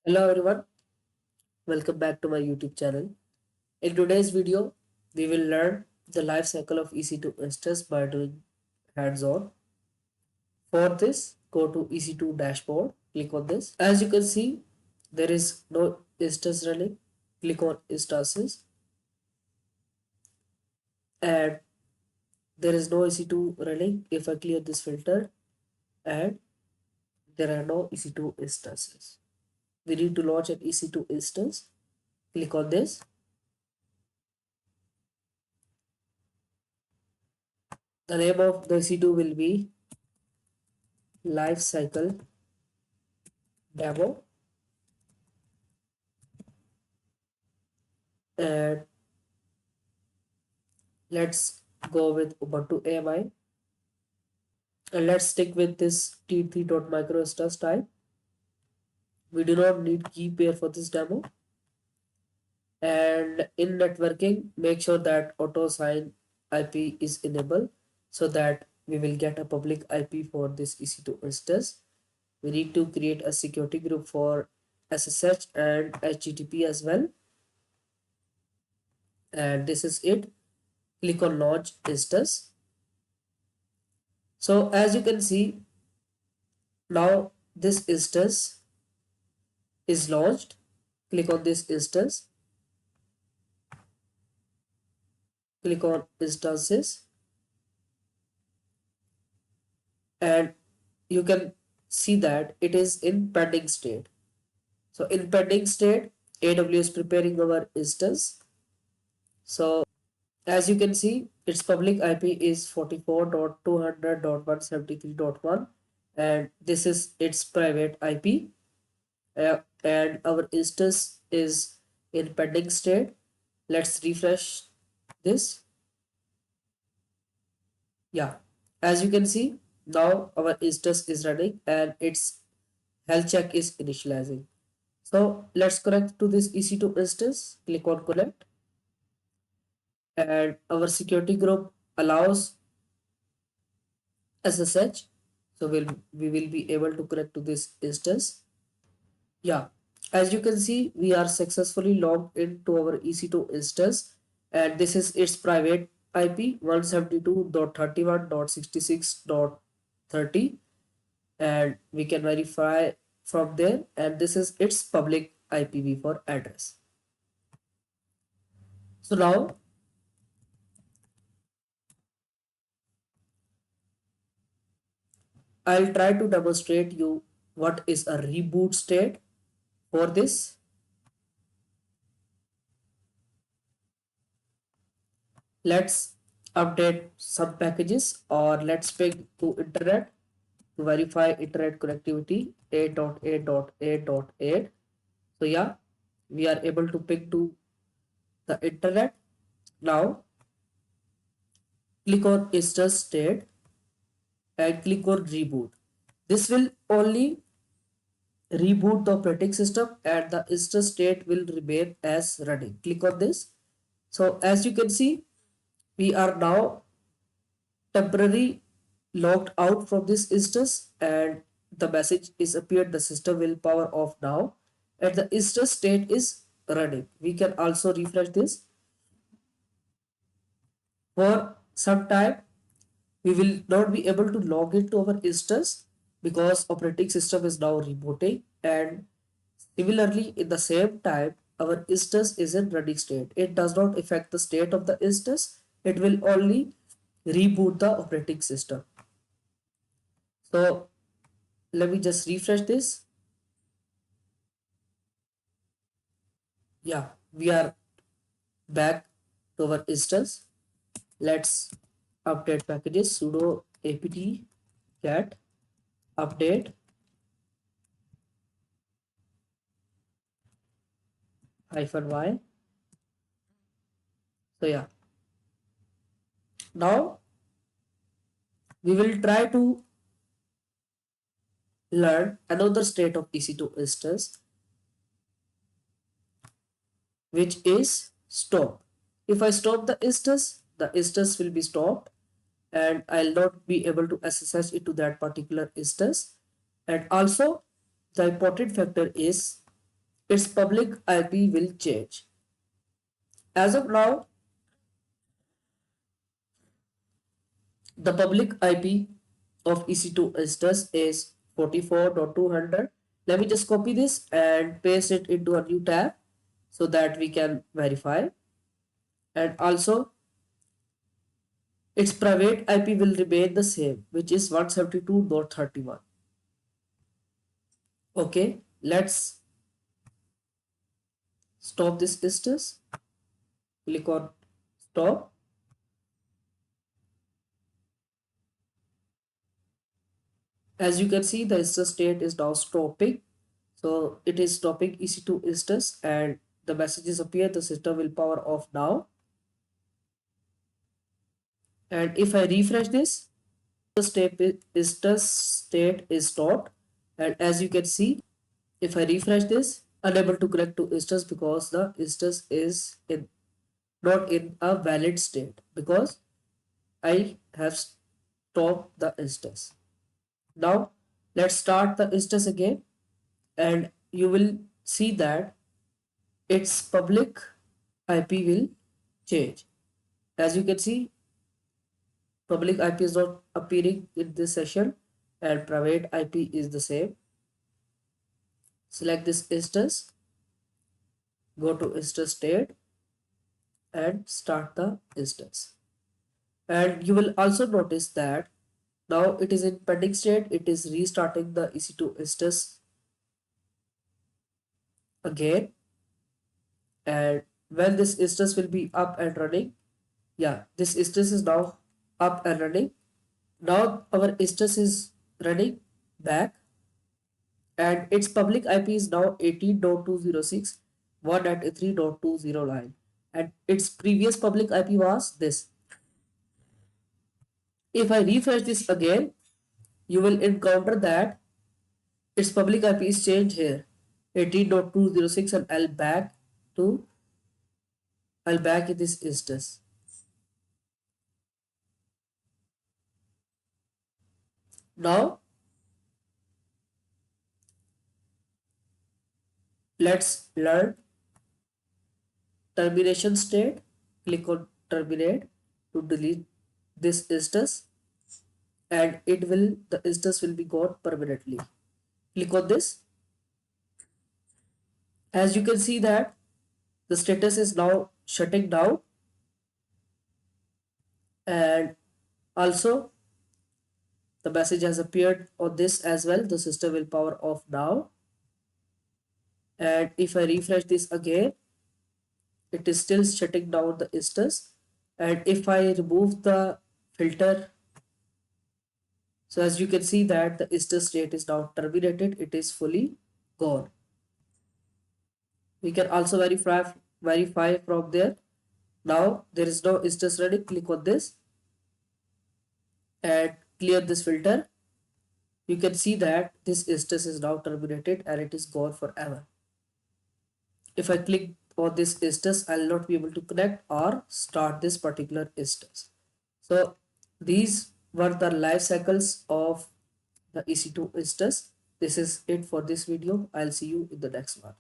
Hello everyone, welcome back to my YouTube channel. In today's video, we will learn the life cycle of EC2 instance by doing hands-on. For this, go to EC2 dashboard, click on this. As you can see, there is no instance running. Click on instances and there is no EC2 running. If I clear this filter and there are no EC2 instances. We need to launch an EC2 instance. Click on this. The name of the EC2 will be Lifecycle Demo, and let's go with Ubuntu AMI, and let's stick with this t3.micro instance type. We do not need key pair for this demo. And in networking, make sure that auto sign IP is enabled so that we will get a public IP for this EC2 instance. We need to create a security group for SSH and HTTP as well. And this is it. Click on launch instance. So as you can see, now this instance is launched. Click on this instance. Click on instances. And you can see that it is in pending state. So in pending state, AWS is preparing our instance. So as you can see, its public IP is 44.200.173.1 and this is its private IP. And our instance is in pending state. Let's refresh this. Yeah, as you can see, now our instance is running and its health check is initializing. So let's connect to this EC2 instance. Click on connect, and our security group allows SSH. So we will be able to connect to this instance. Yeah, as you can see, we are successfully logged into our EC2 instance, and this is its private IP 172.31.66.30, and we can verify from there, and this is its public IPv4 address. So now I'll try to demonstrate you what is a reboot state. For this, let's update some packages, or let's ping to internet to verify internet connectivity 8.8.8.8. So yeah, we are able to ping to the internet. Now click on instance state and click on reboot. This will only reboot the operating system and the instance state will remain as running. Click on this. So as you can see, we are now temporarily logged out from this instance and the message is appeared the system will power off now and the instance state is running. We can also refresh this. For some time we will not be able to log into our instance because operating system is now rebooting, and similarly in the same time our instance is in running state. It does not affect the state of the instance, it will only reboot the operating system. So let me just refresh this. Yeah, we are back to our instance. Let's update packages. Sudo apt get update -y. So yeah, now we will try to learn another state of EC2 instance, which is stop. If I stop the instance will be stopped and I'll not be able to SSH into that particular instance. And also the important factor is its public IP will change. As of now, the public IP of EC2 instance is 44.200. Let me just copy this and paste it into a new tab so that we can verify. And also its private IP will remain the same, which is 172.31. Okay, let's stop this instance. Click on stop. As you can see, the instance state is now stopping. So it is stopping EC2 instance and the messages appear, the system will power off now. And if I refresh this, the instance state is stopped. And as you can see, if I refresh this, unable to connect to instance because the instance is not in a valid state because I have stopped the instance. Now let's start the instance again and you will see that its public IP will change. As you can see, public IP is not appearing in this session and private IP is the same. Select this instance, go to instance state and start the instance. And you will also notice that now it is in pending state, it is restarting the EC2 instance again. And when this instance will be up and running, yeah, this instance is now up and running. Now our instance is running back and its public IP is now 18.206.193.209 and its previous public IP was this. If I refresh this again, you will encounter that its public IP is changed here 18.206 and I'll back in this instance. Now let's learn termination state. Click on terminate to delete this instance and the instance will be gone permanently. Click on this. As you can see that the status is now shutting down and also the message has appeared on this as well. The system will power off now. And if I refresh this again, it is still shutting down the instance. And if I remove the filter, so as you can see that the instance state is now terminated, it is fully gone. We can also verify from there. Now there is no instance running. Click on this and clear this filter. You can see that this instance is now terminated and it is gone forever. If I click on this instance, I'll not be able to connect or start this particular instance. So these were the life cycles of the EC2 instance. This is it for this video. I'll see you in the next one.